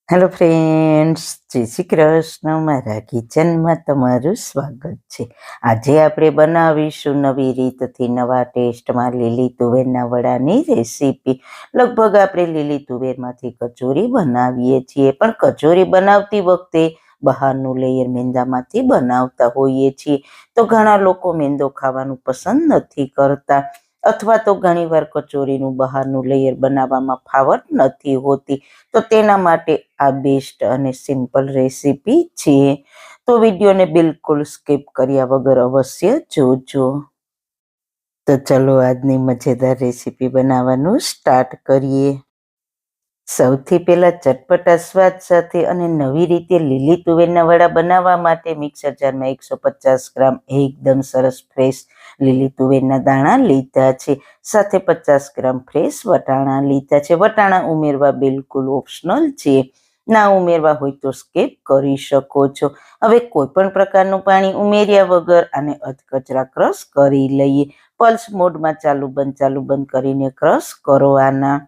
Hello friends, જય શ્રી કૃષ્ણ. મારા કિચનમાં તમારું સ્વાગત છે. આજે આપણે બનાવીશું નવી રીતથી નવા ટેસ્ટમાં લીલી તુવેરના વડાની રેસીપી. લગભગ આપણે લીલી તુવેરમાંથી કચોરી બનાવીએ છીએ, પણ કચોરી બનાવતી વખતે બહારનું લેયર મેંદામાંથી બનાવતા હોઈએ છીએ. તો ઘણા લોકો મેંદો ખાવાનું પસંદ નથી કરતા, અથવા તો ઘણીવાર કચોરીનું બહારનું લેયર બનાવવામાં ફાવટ નથી હોતી. તો તેના માટે આ બેસ્ટ અને સિમ્પલ રેસીપી છે. તો વિડીયોને બિલકુલ સ્કીપ કર્યા વગર અવશ્ય જોજો. તો ચલો આજની મજેદાર રેસીપી બનાવવાનું સ્ટાર્ટ કરીએ. સૌથી પહેલા ચટપટા સ્વાદ સાથે અને નવી રીતે લીલી તુવેરના વડા બનાવવા માટે મિક્સર જારમાં 150 ગ્રામ એકદમ સરસ ફ્રેશ લીલી તુવેરના દાણા લીધા છે. સાથે 50 ગ્રામ ફ્રેશ વટાણા લીધા છે. વટાણા ઉમેરવા બિલકુલ ઓપ્શનલ છે, ના ઉમેરવા હોય તો સ્કીપ કરી શકો છો. હવે કોઈ પણ પ્રકારનું પાણી ઉમેર્યા વગર આને અધકચરા ક્રશ કરી લઈએ. પલ્સ મોડમાં ચાલુ બંધ કરીને ક્રશ કરવાના.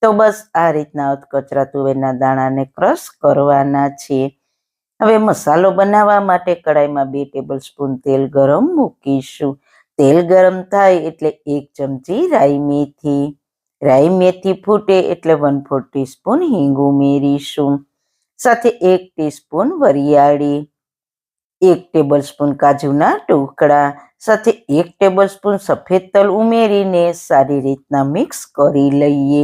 તો બસ આ રીતના અધકચરા તુવેરના દાણાને ક્રશ કરવાના છે. હવે મસાલો બનાવવા માટે કડાઈમાં 2 ટેબલ સ્પૂન તેલ ગરમ મૂકીશું. તેલ ગરમ થાય એટલે 1 ચમચી રાઈ મેથી ફૂટે એટલે 1/4 ટીસ્પૂન હિંગ ઉમેરીશું. સાથે 1 ટીસ્પૂન વરિયાળી, 1 ટેબલ સ્પૂન કાજુના ટુકડા, સાથે 1 ટેબલ સ્પૂન સફેદ તલ ઉમેરીને સારી રીતના મિક્સ કરી લઈએ.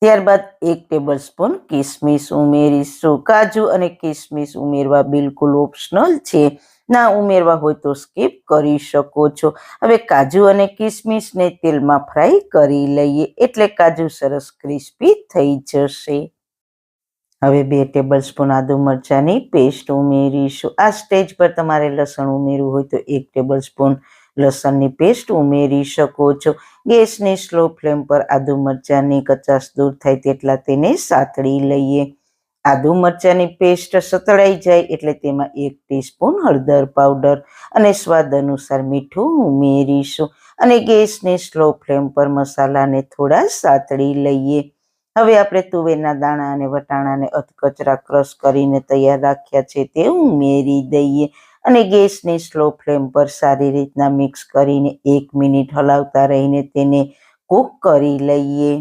ત્યારબાદ 1 ટેબલ સ્પૂન કિસમિસ ઉમેરીશું. કાજુ અને કિસમિસ ઉમેરવા બિલકુલ ઓપ્શનલ છે, ના ઉમેરવા હોય તો સ્કીપ કરી શકો છો. હવે કાજુ અને કિસમિસને તેલમાં ફ્રાય કરી લઈએ એટલે કાજુ સરસ ક્રિસ્પી થઈ જશે. હવે 2 ટેબલ સ્પૂન આદુ મરચાંની પેસ્ટ ઉમેરીશું. આ સ્ટેજ પર તમારે લસણ ઉમેરવું હોય તો 1 ટેબલ સ્પૂન લસણની પેસ્ટ ઉમેરી શકો છો. ગેસની સ્લો ફ્લેમ પર આદુ મરચાંની કચાશ દૂર થાય તેટલા તેને સાતળી લઈએ. આદુ મરચાંની પેસ્ટ સતળાઈ જાય એટલે તેમાં 1 ટીસ્પૂન હળદર પાવડર અને સ્વાદ અનુસાર મીઠું ઉમેરીશું અને ગેસની સ્લો ફ્લેમ પર મસાલાને થોડા સાતળી લઈએ. હવે આપણે તુવેરના દાણા અને વટાણાને અધકચરા ક્રશ કરીને તૈયાર રાખ્યા છે તે ઉમેરી દઈએ અને ગેસની સ્લો ફ્લેમ પર સારી રીતના મિક્સ કરીને 1 મિનિટ હલાવતા રહીને તેને કૂક કરી લઈએ.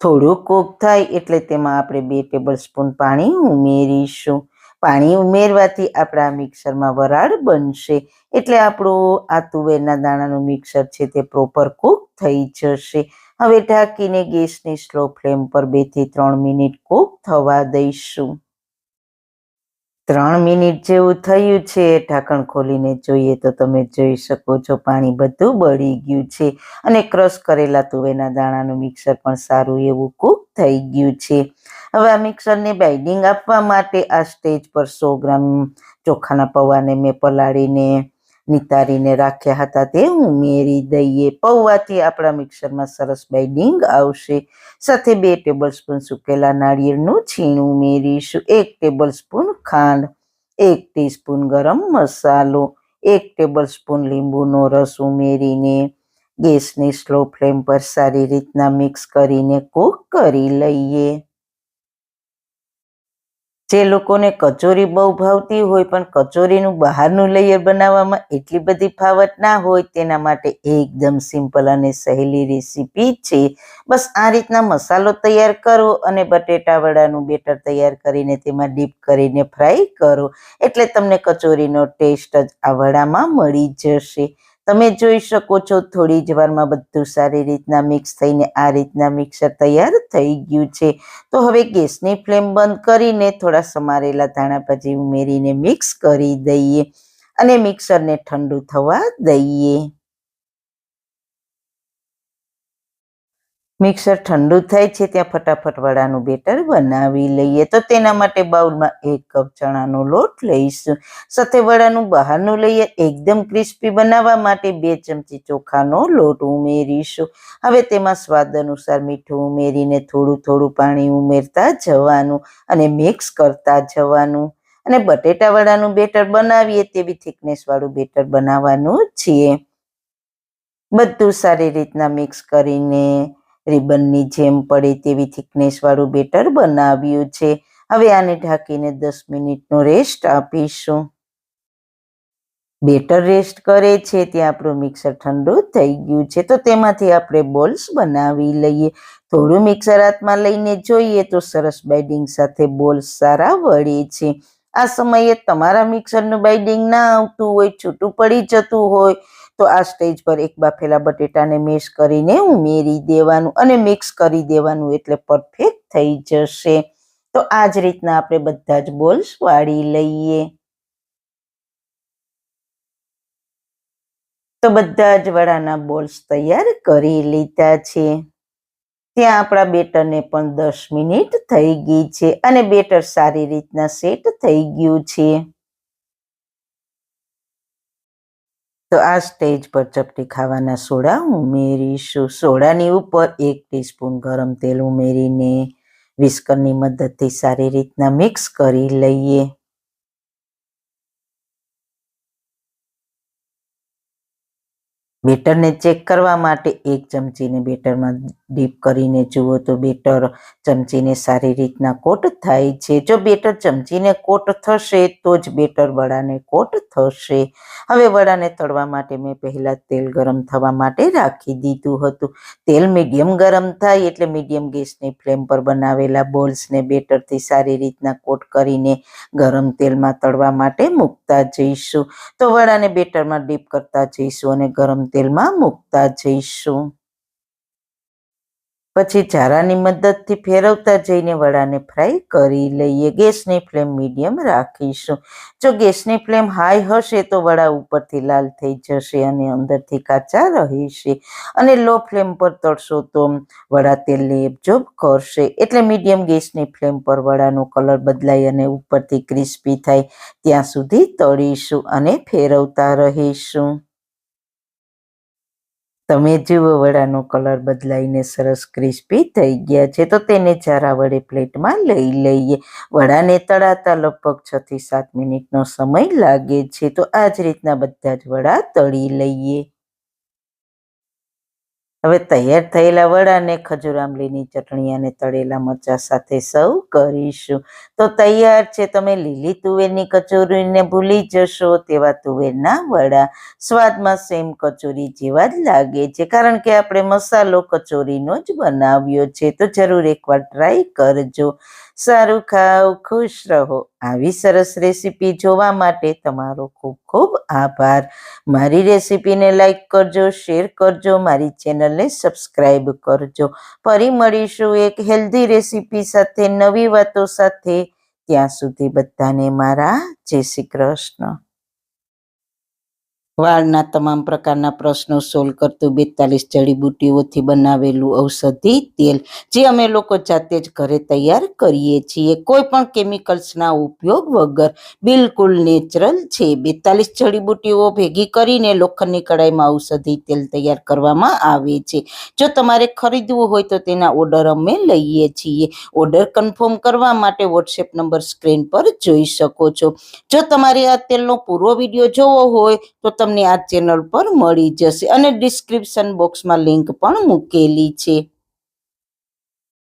થોડું કૂક થાય એટલે તેમાં આપણે 2 ટેબલ સ્પૂન પાણી ઉમેરીશું. પાણી ઉમેરવાથી આપણા મિક્સરમાં વરાળ બનશે એટલે આપણું આ તુવેરના દાણાનું મિક્સર છે તે પ્રોપર કૂક થઈ જશે. હવે ઢાંકીને ગેસની સ્લો ફ્લેમ પર 2 થી 3 મિનિટ કૂક થવા દઈશું. 3 મિનિટ જેવું થયું છે. ઢાંકણ ખોલીને જોઈએ તો તમે જોઈ શકો છો પાણી બધું બળી ગયું છે અને ક્રશ કરેલા તુવેરના દાણાનું મિક્સર પણ સારું એવું કૂક થઈ ગયું છે. હવે આ મિક્સરને બાઇન્ડિંગ આપવા માટે આ સ્ટેજ પર 100 ગ્રામ ચોખાના પૌવાને મેં પલાળીને નિતારીને રાખ્યા હતા તે ઉમેરી દઈએ. પૌવાથી આપણા મિક્સરમાં સરસ બાઇન્ડિંગ આવશે. સાથે 2 ટેબલ સ્પૂન સૂકેલા નાળિયેરનું છીણ ઉમેરીશું. 1 ટેબલ સ્પૂન ખાંડ, 1 ટીસ્પૂન ગરમ મસાલો, 1 ટેબલ સ્પૂન લીંબુનો રસ ઉમેરીને ગેસની સ્લો ફ્લેમ પર સારી રીતના મિક્સ કરીને કૂક કરી લઈએ. જે લોકોને કચોરી બહુ ભાવતી હોય પણ કચોરીનું બહારનું લેયર બનાવવામાં એટલી બધી ફાવટ ના હોય તેના માટે એકદમ સિમ્પલ અને સહેલી રેસીપી છે. બસ આ રીતના મસાલો તૈયાર કરો અને બટેટા વડાનું બેટર તૈયાર કરીને તેમાં ડીપ કરીને ફ્રાય કરો એટલે તમને કચોરીનો ટેસ્ટ જ આ વડામાં મળી જશે. તમે જોઈ શકો છો થોડી જ વારમાં બધું સારી રીતના મિક્સ થઈને આ રીતના મિક્સર તૈયાર થઈ ગયું છે. તો હવે ગેસની ફ્લેમ બંધ કરીને થોડા સમારેલા ધાણા ભાજી ઉમેરીને મિક્સ કરી દઈએ અને મિક્સરને ઠંડુ થવા દઈએ. મિક્સર ઠંડુ થાય છે ત્યાં ફટાફટ વડાનું બેટર બનાવી લઈએ. તો તેના માટે બાઉલમાં 1 કપ ચણાનો લોટ લઈશું. સાથે વડાનું બહારનું લેયર એકદમ ક્રિસ્પી બનાવવા માટે 2 ચમચી ચોખાનો લોટ ઉમેરીશું. હવે તેમાં સ્વાદ અનુસાર મીઠું ઉમેરીને થોડું પાણી ઉમેરતા જવાનું અને મિક્સ કરતા જવાનું અને બટેટા વડાનું બેટર બનાવીએ તેવી થિકનેસ વાળું બેટર બનાવવાનું છે. બધું સારી રીતના મિક્સ કરીને રિબનની જેમ પડે તેવી થિકનેસ વાળું બેટર બનાવ્યું છે. હવે આને ઢાંકીને 10 મિનિટનો રેસ્ટ આપીશું. બેટર રેસ્ટ કરે છે ત્યાં આપણું મિક્સર ઠંડુ થઈ ગયું છે, તો તેમાંથી આપણે બોલ્સ બનાવી લઈએ. થોડું મિક્સર હાથમાં લઈને જોઈએ તો સરસ બાઇડિંગ સાથે બોલ્સ સારા વળે છે. આ સમયે તમારા મિક્સરનું બાઇડિંગ ના આવતું હોય, છૂટું પડી જતું હોય તો આ સ્ટેજ પર એક બાફેલા બટેટાને મેશ કરીને ઉમેરી દેવાનું અને મિક્સ કરી દેવાનું, એટલે પરફેક્ટ થઈ જશે. તો આ જ રીતના આપણે બધા જ બોલ્સ વાળી લઈએ. તો બધા જ વડાના બોલ્સ તૈયાર કરી લીધા છે. ત્યાં આપણા બેટરને પણ 10 મિનિટ થઈ ગઈ છે અને બેટર સારી રીતના સેટ થઈ ગયું છે. તો આ સ્ટેજ પર ચપટી ખાવાના સોડા ઉમેરીશું. સોડાની ઉપર 1 ટીસ્પૂન ગરમ તેલ ઉમેરીને વિસ્કરની મદદથી સારી રીતના મિક્સ કરી લઈએ. બેટરને ચેક કરવા માટે 1 ચમચીને બેટરમાં ડીપ કરીને જુઓ તો બેટર ચમચીને સારી રીતના કોટ થાય છે. જો બેટર ચમચીને કોટ થશે તો જ બેટર વડાને કોટ થશે. હવે વડાને તળવા માટે મેં પહેલા તેલ ગરમ થવા માટે રાખી દીધું હતું. તેલ મીડિયમ ગરમ થાય એટલે મીડિયમ ગેસની ફ્લેમ પર બનાવેલા બોલ્સને બેટરથી સારી રીતના કોટ કરીને ગરમ તેલમાં તળવા માટે મૂકતા જઈશું. તો વડાને બેટરમાં ડીપ કરતા જઈશું અને ગરમ તેલમાં મૂકતા જઈશું. પછી ચારાની મદદથી ફેરવતા જઈને વડાને ફ્રાય કરી લઈએ. ગેસની ફ્લેમ મીડિયમ રાખીશું. જો ગેસની ફ્લેમ હાઈ હશે તો વડા ઉપરથી લાલ થઈ જશે અને અંદરથી કાચા રહેશે, અને લો ફ્લેમ પર તળશો તો વડા તેલને એબ્ઝોર્બ કરશે. એટલે મીડિયમ ગેસની ફ્લેમ પર વડાનો કલર બદલાય અને ઉપરથી ક્રિસ્પી થાય ત્યાં સુધી તળીશું અને ફેરવતા રહીશું. તમે જુઓ વડાનો કલર બદલાઈને સરસ ક્રિસ્પી થઈ ગયા છે. તો તેને ચારા વડે પ્લેટમાં લઈ લઈએ. વડાને તળાતા લગભગ 6 થી 7 મિનિટનો સમય લાગે છે. તો આ જ રીતના બધા જ વડા તળી લઈએ. હવે તૈયાર થયેલા વડાને ખજૂર આંબલીની ચટણી અને તળેલા મરચાં સાથે સર્વ કરીશું. તો તૈયાર છે. તમે લીલી તુવેરની કચોરીને ભૂલી જશો તેવા તુવેરના વડા. સ્વાદમાં સેમ કચોરી જેવા જ લાગે છે, કારણ કે આપણે મસાલો કચોરીનો જ બનાવ્યો છે. તો જરૂર એકવાર ટ્રાય કરજો. સારું ખાઓ, ખુશ રહો. આવી સરસ રેસીપી જોવા માટે તમારો ખૂબ ખૂબ આભાર. મારી રેસીપીને લાઈક કરજો, શેર કરજો, મારી ચેનલને સબસ્ક્રાઈબ કરજો. ફરી મળીશું એક હેલ્ધી રેસીપી સાથે, નવી વાતો સાથે. ત્યાં સુધી બધાને મારા જય શ્રી કૃષ્ણ. વાળના તમામ પ્રકારના પ્રશ્નો સોલ્વ કરતું 42 જડીબુટ્ટીઓથી બનાવેલું ઔષધિ તેલ, જે અમે લોકો જાતે જ ઘરે તૈયાર કરીએ છીએ, કોઈ પણ કેમિકલ્સના ઉપયોગ વગર. બિલકુલ નેચરલ છે. 42 જડીબુટ્ટીઓ ભેગી કરીને લોખંડની કડાઈમાં ઔષધિ તેલ તૈયાર કરવામાં આવે છે. જો તમારે ખરીદવું હોય તો તેના ઓર્ડર અમે લઈએ છીએ. ઓર્ડર કન્ફર્મ કરવા માટે વોટ્સએપ નંબર સ્ક્રીન પર જોઈ શકો છો. જો તમારે આ તેલનો પૂરો વિડીયો જોવો હોય તો તમને આ ચેનલ પર મળી જશે અને ડિસ્ક્રિપ્શન બોક્સમાં લિંક પણ મૂકેલી છે.